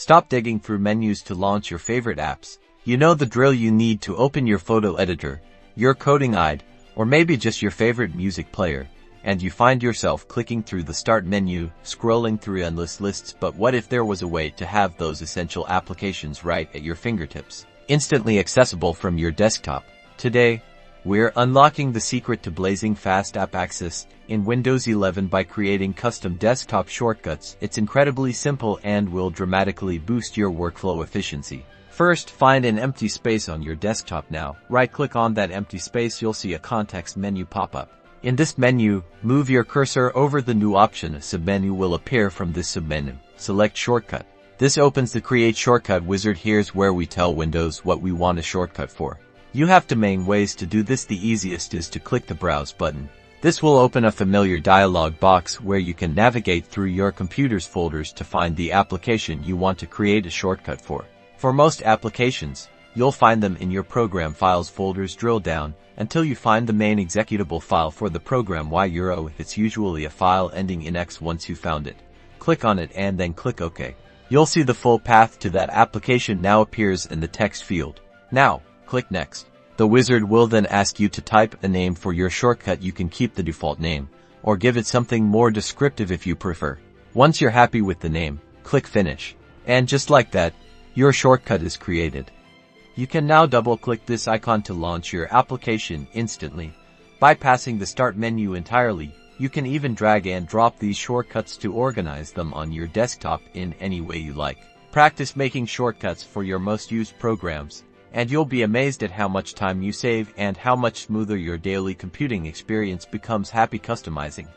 Stop digging through menus to launch your favorite apps. You know the drill. You need to open your photo editor, your coding guide, or maybe just your favorite music player, and you find yourself clicking through the start menu, scrolling through endless lists. But what if there was a way to have those essential applications right at your fingertips, instantly accessible from your desktop? Today, we're unlocking the secret to blazing fast app access in Windows 11 by creating custom desktop shortcuts. It's incredibly simple and will dramatically boost your workflow efficiency. First, find an empty space on your desktop now. Right-click on that empty space. You'll see a context menu pop up. In this menu, move your cursor over the new option. A submenu will appear. From this submenu, select Shortcut. This opens the Create Shortcut wizard. Here's where we tell Windows what we want a shortcut for. You have two main ways to do this. The easiest is to click the Browse button. This will open a familiar dialog box where you can navigate through your computer's folders to find the application you want to create a shortcut for. For most applications, you'll find them in your Program Files folders. Drill down until you find the main executable file for the program Euro. It's usually a file ending in X. Once you found it, click on it and then click OK. You'll see the full path to that application now appears in the text field. Now, click Next. The wizard will then ask you to type a name for your shortcut. You can keep the default name, or give it something more descriptive if you prefer. Once you're happy with the name, click Finish. And just like that, your shortcut is created. You can now double-click this icon to launch your application instantly. Bypassing the Start menu entirely, you can even drag and drop these shortcuts to organize them on your desktop in any way you like. Practice making shortcuts for your most used programs, and you'll be amazed at how much time you save and how much smoother your daily computing experience becomes. Happy customizing.